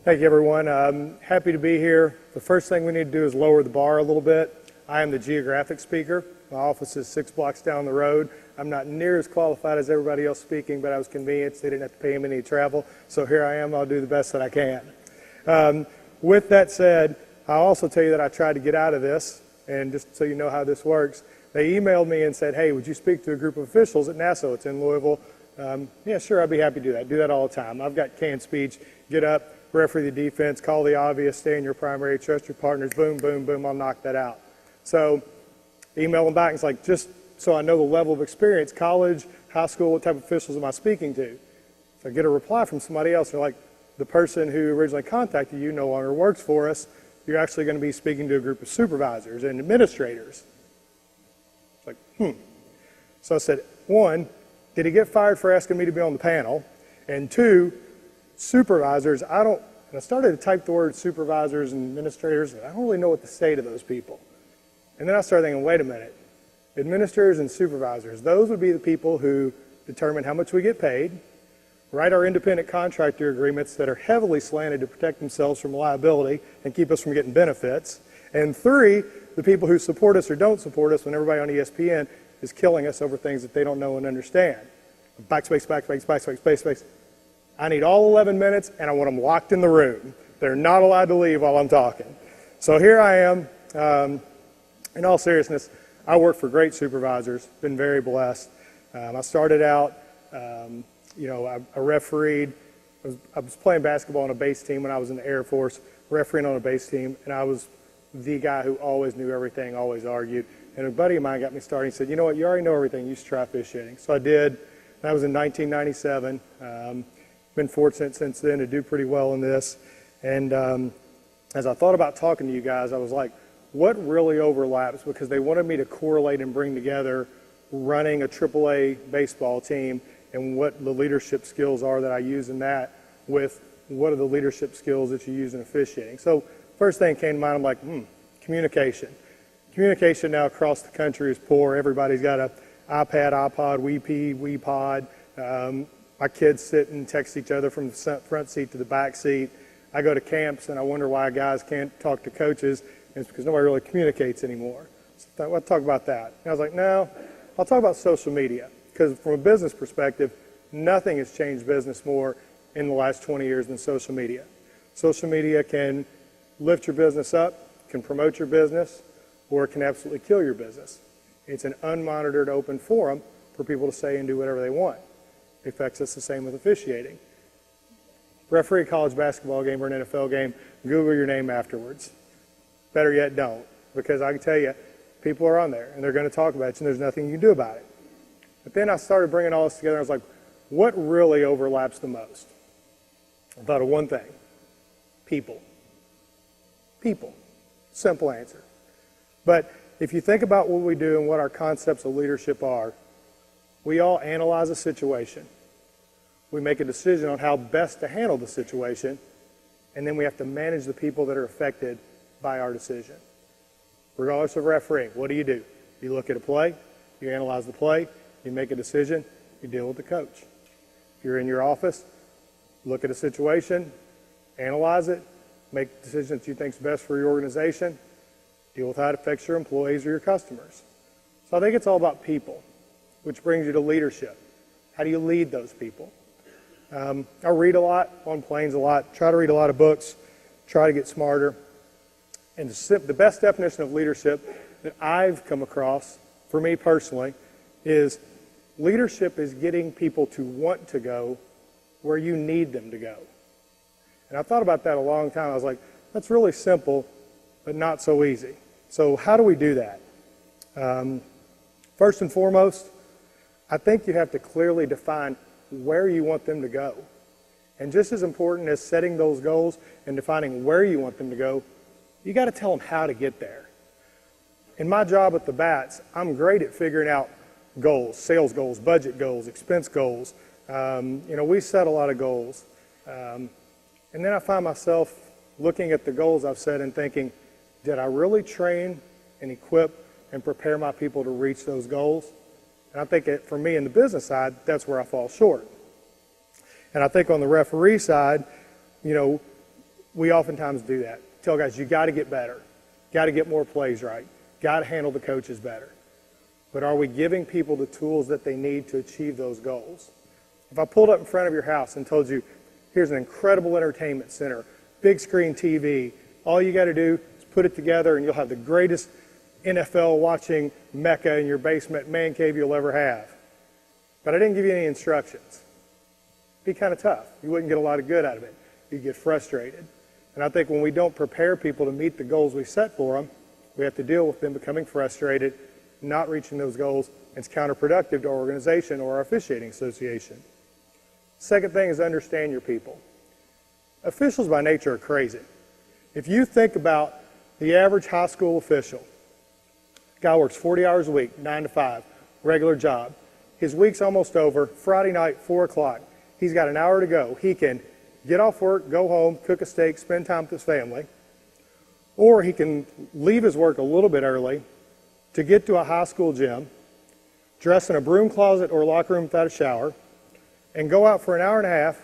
Thank you, everyone. I'm happy to be here. The first thing we need to do is lower the bar a little bit. I am the geographic speaker. My office is 6 blocks down the road. I'm not near as qualified as everybody else speaking, but I was convinced they didn't have to pay me any travel. So here I am. I'll do the best that I can. With that said, I'll also tell you that I tried to get out of this, and just so you know how this works, they emailed me and said, hey, would you speak to a group of officials at NASA? It's in Louisville. Yeah, sure, I'd be happy to do that. Do that all the time. I've got canned speech. Get up, referee the defense, call the obvious, stay in your primary, trust your partners, boom, boom, boom, I'll knock that out. So email them back. It's like, just so I know the level of experience, college, high school, what type of officials am I speaking to? So I get a reply from somebody else. They're like, the person who originally contacted you no longer works for us. You're actually going to be speaking to a group of supervisors and administrators. It's like, So I said, one, did he get fired for asking me to be on the panel? And two, supervisors, and I started to type the word supervisors and administrators, and I don't really know what to say to those people. And then I started thinking, wait a minute, administrators and supervisors, those would be the people who determine how much we get paid, write our independent contractor agreements that are heavily slanted to protect themselves from liability and keep us from getting benefits, and three, the people who support us or don't support us when everybody on ESPN is killing us over things that they don't know and understand. Backspace, backspace, backspace, backspace. I need all 11 minutes, and I want them locked in the room. They're not allowed to leave while I'm talking. So here I am. In all seriousness, I work for great supervisors, been very blessed. I started out, I refereed. I was playing basketball on a base team when I was in the Air Force, refereeing on a base team, and I was the guy who always knew everything, always argued. And a buddy of mine got me started. He said, you know what, you already know everything. You should try officiating. So I did. That was in 1997. Been fortunate since then to do pretty well in this. And as I thought about talking to you guys, I was like, what really overlaps? Because they wanted me to correlate and bring together running a AAA baseball team and what the leadership skills are that I use in that with what are the leadership skills that you use in officiating. So first thing came to mind, I'm like, communication. Communication now across the country is poor. Everybody's got an iPad, iPod, WePod. My kids sit and text each other from the front seat to the back seat. I go to camps and I wonder why guys can't talk to coaches. And it's because nobody really communicates anymore. So I'll talk about that. And I was like, no, I'll talk about social media. Because from a business perspective, nothing has changed business more in the last 20 years than social media. Social media can lift your business up, can promote your business, or it can absolutely kill your business. It's an unmonitored open forum for people to say and do whatever they want. It affects us the same with officiating. Referee a college basketball game or an NFL game, Google your name afterwards. Better yet, don't. Because I can tell you, people are on there and they're going to talk about it and there's nothing you can do about it. But then I started bringing all this together and I was like, what really overlaps the most? I thought of one thing. People. People. Simple answer. But if you think about what we do and what our concepts of leadership are, we all analyze a situation. We make a decision on how best to handle the situation, and then we have to manage the people that are affected by our decision. Regardless of refereeing, what do? You look at a play, you analyze the play, you make a decision, you deal with the coach. If you're in your office, look at a situation, analyze it, make decisions that you think is best for your organization, deal with how it affects your employees or your customers. So I think it's all about people, which brings you to leadership. How do you lead those people? I read a lot, on planes a lot, try to read a lot of books, try to get smarter. And the best definition of leadership that I've come across, for me personally, is leadership is getting people to want to go where you need them to go. And I thought about that a long time. I was like, that's really simple, but not so easy. So how do we do that? First and foremost, I think you have to clearly define where you want them to go. And just as important as setting those goals and defining where you want them to go, you got to tell them how to get there. In my job at the Bats, I'm great at figuring out goals, sales goals, budget goals, expense goals. We set a lot of goals. And then I find myself looking at the goals I've set and thinking, did I really train and equip and prepare my people to reach those goals? And I think for me in the business side, that's where I fall short. And I think on the referee side, we oftentimes do that. Tell guys, you got to get better. Got to get more plays right. Got to handle the coaches better. But are we giving people the tools that they need to achieve those goals? If I pulled up in front of your house and told you, here's an incredible entertainment center, big screen TV, all you got to do is put it together and you'll have the greatest NFL watching mecca in your basement man cave you'll ever have. But I didn't give you any instructions. It'd be kind of tough. You wouldn't get a lot of good out of it. You'd get frustrated. And I think when we don't prepare people to meet the goals we set for them, we have to deal with them becoming frustrated, not reaching those goals. It's counterproductive to our organization or our officiating association. Second thing is understand your people. Officials by nature are crazy. If you think about the average high school official, guy works 40 hours a week, 9 to 5, regular job. His week's almost over. Friday night, 4 o'clock. He's got an hour to go. He can get off work, go home, cook a steak, spend time with his family. Or he can leave his work a little bit early to get to a high school gym, dress in a broom closet or locker room without a shower, and go out for an hour and a half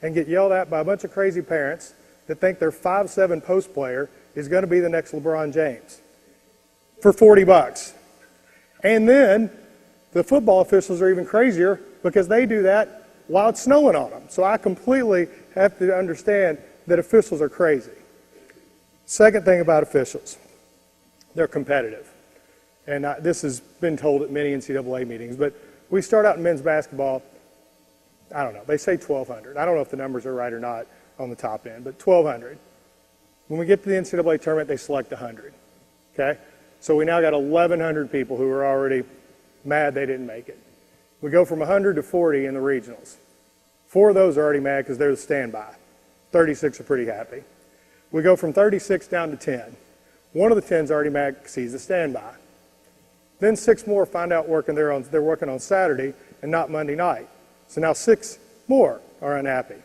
and get yelled at by a bunch of crazy parents that think their 5'7" post player is going to be the next LeBron James for $40. And then the football officials are even crazier because they do that while it's snowing on them. So I completely have to understand that officials are crazy. Second thing about officials, they're competitive. And this has been told at many NCAA meetings, but we start out in men's basketball, I don't know, they say 1,200. I don't know if the numbers are right or not on the top end, but 1,200. When we get to the NCAA tournament, they select 100, okay? So we now got 1,100 people who are already mad they didn't make it. We go from 100 to 40 in the regionals. 4 of those are already mad because they're the standby. 36 are pretty happy. We go from 36 down to 10. One of the 10's already mad because he's a standby. Then 6 more find out they're working on Saturday and not Monday night. So now 6 more are unhappy.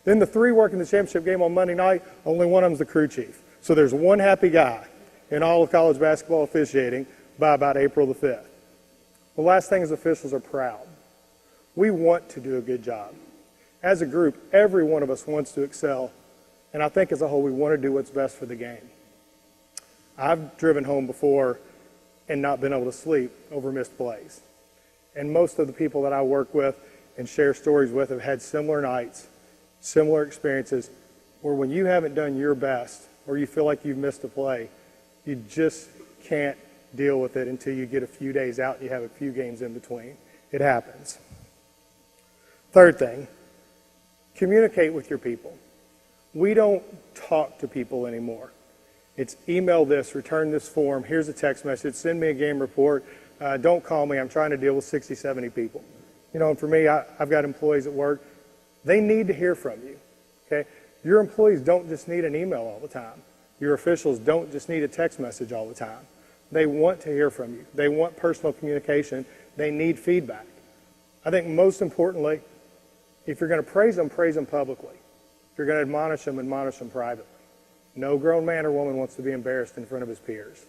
Then the 3 working the championship game on Monday night, only one of them's the crew chief. So there's one happy guy in all of college basketball officiating by about April the 5th. The last thing is officials are proud. We want to do a good job. As a group, every one of us wants to excel, and I think as a whole we want to do what's best for the game. I've driven home before and not been able to sleep over missed plays. And most of the people that I work with and share stories with have had similar nights, similar experiences, where when you haven't done your best or you feel like you've missed a play, you just can't deal with it until you get a few days out and you have a few games in between. It happens. Third thing, communicate with your people. We don't talk to people anymore. It's email this, return this form, here's a text message, send me a game report, don't call me, I'm trying to deal with 60, 70 people. You know, and for me, I've got employees at work. They need to hear from you, okay? Your employees don't just need an email all the time. Your officials don't just need a text message all the time. They want to hear from you. They want personal communication. They need feedback. I think most importantly, if you're going to praise them publicly. If you're going to admonish them privately. No grown man or woman wants to be embarrassed in front of his peers.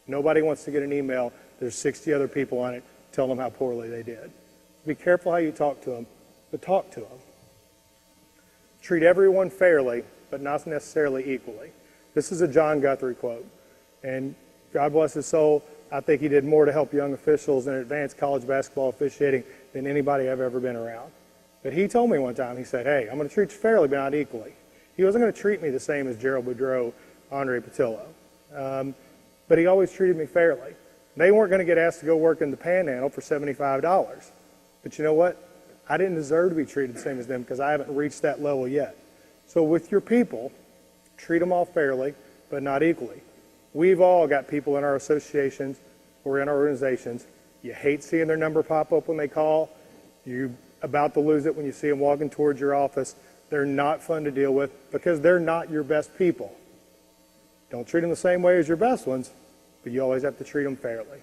Nobody wants to get an email, there's 60 other people on it, tell them how poorly they did. Be careful how you talk to them, but talk to them. Treat everyone fairly, but not necessarily equally. This is a John Guthrie quote, and God bless his soul, I think he did more to help young officials and advance college basketball officiating than anybody I've ever been around. But he told me one time, he said, hey, I'm going to treat you fairly, but not equally. He wasn't going to treat me the same as Gerald Boudreau, Andre Patillo. But he always treated me fairly. They weren't going to get asked to go work in the Panhandle for $75. But you know what? I didn't deserve to be treated the same as them because I haven't reached that level yet. So with your people, treat them all fairly, but not equally. We've all got people in our associations or in our organizations. You hate seeing their number pop up when they call. You're about to lose it when you see them walking towards your office. They're not fun to deal with because they're not your best people. Don't treat them the same way as your best ones, but you always have to treat them fairly.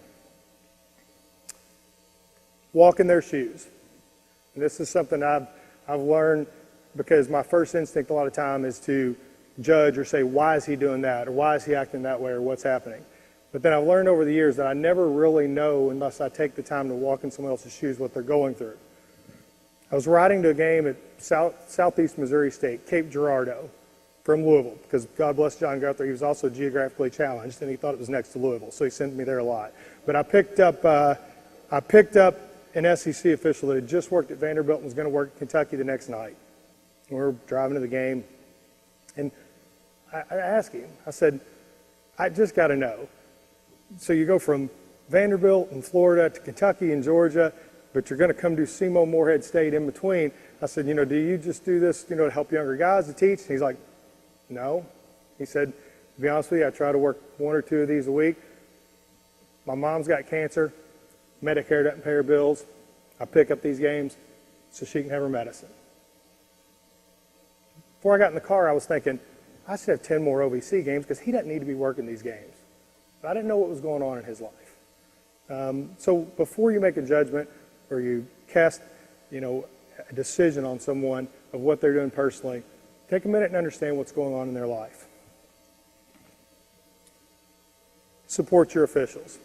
Walk in their shoes. And this is something I've learned because my first instinct a lot of time is to judge or say, why is he doing that? Or why is he acting that way? Or what's happening? But then I've learned over the years that I never really know unless I take the time to walk in someone else's shoes what they're going through. I was riding to a game at Southeast Missouri State, Cape Girardeau. from Louisville, because God bless John Guthrie, he was also geographically challenged, and he thought it was next to Louisville, so he sent me there a lot. But I picked up an SEC official that had just worked at Vanderbilt and was going to work at Kentucky the next night. We were driving to the game, and I asked him, I said, I just got to know. So you go from Vanderbilt in Florida to Kentucky and Georgia, but you're going to come do SEMO Morehead State in between. I said, do you just do this, to help younger guys to teach? And he's like, no. He said, to be honest with you, I try to work 1 or 2 of these a week. My mom's got cancer. Medicare doesn't pay her bills. I pick up these games so she can have her medicine. Before I got in the car, I was thinking, I should have 10 more OVC games because he doesn't need to be working these games. But I didn't know what was going on in his life. So before you make a judgment or you cast, a decision on someone of what they're doing personally, take a minute and understand what's going on in their life. Support your officials.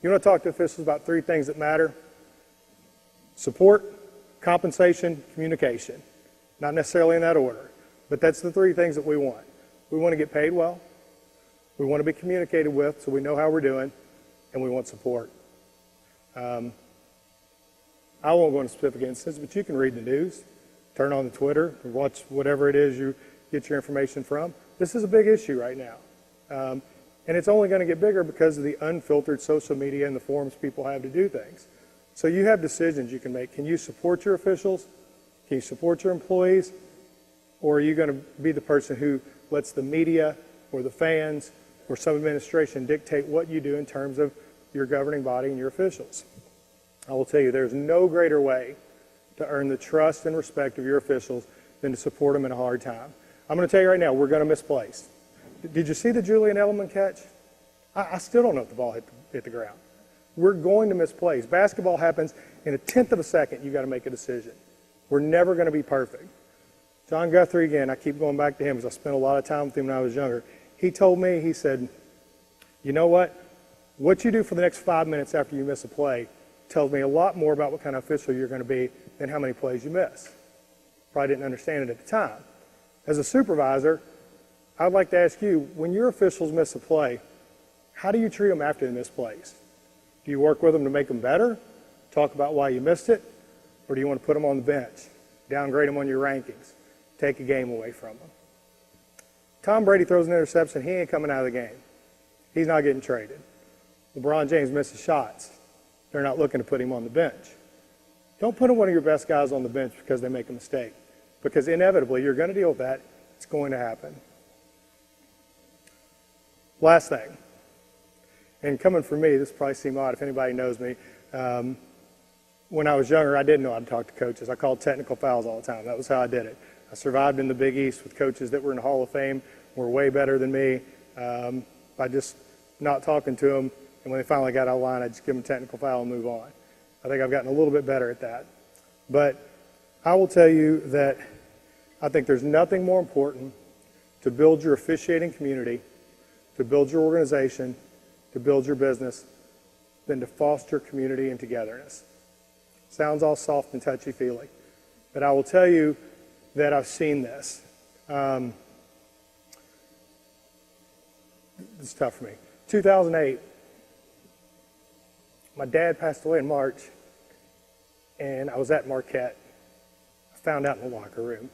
You want to talk to officials about 3 things that matter: support, compensation, communication. Not necessarily in that order, but that's the 3 things that we want. We want to get paid well, we want to be communicated with so we know how we're doing, and we want support. I won't go into specific instances, but you can read the news, turn on the Twitter, or watch whatever it is you get your information from. This is a big issue right now. And it's only going to get bigger because of the unfiltered social media and the forums people have to do things. So you have decisions you can make. Can you support your officials? Can you support your employees? Or are you going to be the person who lets the media or the fans or some administration dictate what you do in terms of your governing body and your officials? I will tell you, there's no greater way to earn the trust and respect of your officials than to support them in a hard time. I'm going to tell you right now, we're going to misplace. Did you see the Julian Edelman catch? I still don't know if the ball hit the ground. We're going to misplace. Basketball happens in a 1/10 of a second. You've got to make a decision. We're never going to be perfect. John Guthrie, again, I keep going back to him because I spent a lot of time with him when I was younger. He told me, he said, you know what? What you do for the next 5 minutes after you miss a play tells me a lot more about what kind of official you're going to be than how many plays you miss. Probably didn't understand it at the time. As a supervisor, I'd like to ask you, when your officials miss a play, how do you treat them after they miss plays? Do you work with them to make them better? Talk about why you missed it? Or do you want to put them on the bench? Downgrade them on your rankings? Take a game away from them? Tom Brady throws an interception, he ain't coming out of the game. He's not getting traded. LeBron James misses shots. They're not looking to put him on the bench. Don't put one of your best guys on the bench because they make a mistake. Because inevitably, you're going to deal with that. It's going to happen. Last thing, and coming from me, this probably seems odd if anybody knows me. When I was younger, I didn't know how to talk to coaches. I called technical fouls all the time. That was how I did it. I survived in the Big East with coaches that were in the Hall of Fame, were way better than me, by just not talking to them. And when they finally got out of line, I'd just give them a technical foul and move on. I think I've gotten a little bit better at that. But I will tell you that I think there's nothing more important to build your officiating community, to build your organization, to build your business, than to foster community and togetherness. Sounds all soft and touchy-feely, but I will tell you that I've seen this. It's tough for me. 2008, my dad passed away in March, and I was at Marquette. I found out in the locker room.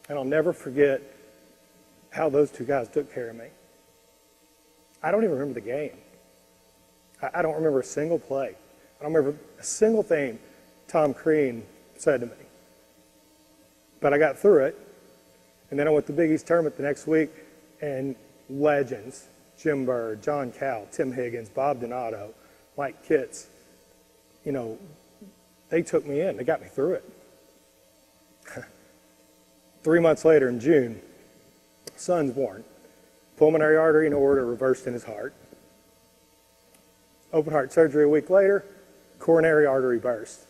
And I'll never forget how those 2 guys took care of me. I don't even remember the game. I don't remember a single play. I don't remember a single thing Tom Crean said to me. But I got through it, and then I went to the Big East tournament the next week, and legends, Jim Bird, John Cowell, Tim Higgins, Bob Donato, Mike Kitts, they took me in. They got me through it. 3 months later in June, son's born. Pulmonary artery in order reversed in his heart. Open heart surgery a week later, coronary artery burst.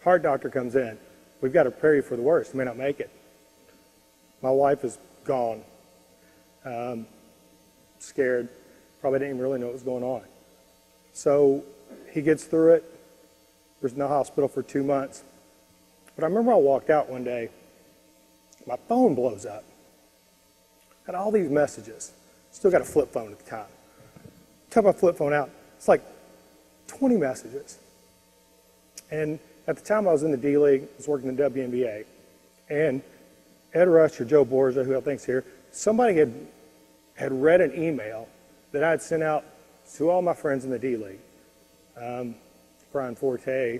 Heart doctor comes in. We've got to prepare you for the worst. You may not make it. My wife is gone. Scared. Probably didn't even really know what was going on. So he gets through it. Was in the hospital for 2 months. But I remember I walked out one day My phone blows up. Got all these messages. Still got a flip phone at the time. Took my flip phone out. It's like 20 messages. And at the time I was in the D-League, I was working in the WNBA. And Ed Rush or Joe Borgia, who I think's here, somebody had read an email that I had sent out to all my friends in the D-League. Brian Forte,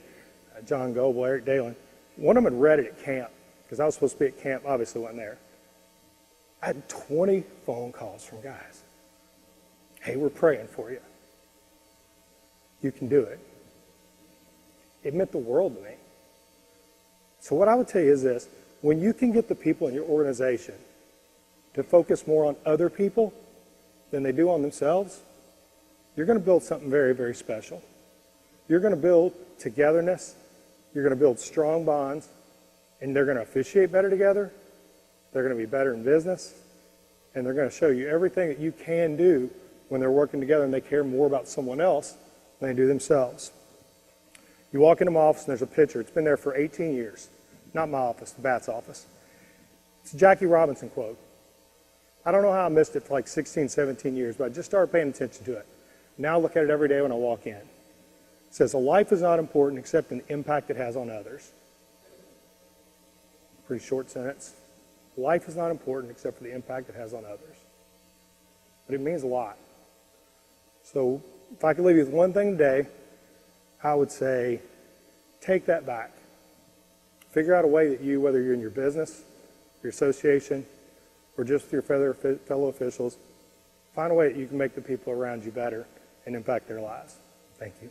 John Goble, Eric Dalen. One of them had read it at camp, because I was supposed to be at camp, obviously wasn't there. I had 20 phone calls from guys. Hey, we're praying for you. You can do it. It meant the world to me. So what I would tell you is this: when you can get the people in your organization to focus more on other people than they do on themselves, you're going to build something very, very special. You're going to build togetherness. You're going to build strong bonds, and they're going to officiate better together. They're going to be better in business, and they're going to show you everything that you can do when they're working together and they care more about someone else than they do themselves. You walk into my office and there's a picture. It's been there for 18 years. Not my office, the Bats office. It's a Jackie Robinson quote. I don't know how I missed it for like 16, 17 years, but I just started paying attention to it. Now I look at it every day when I walk in. It says, a life is not important except in the impact it has on others. Pretty short sentence. Life is not important except for the impact it has on others. But it means a lot. So if I could leave you with one thing today, I would say, take that back. Figure out a way that you, whether you're in your business, your association, or just with your fellow officials, find a way that you can make the people around you better and impact their lives. Thank you.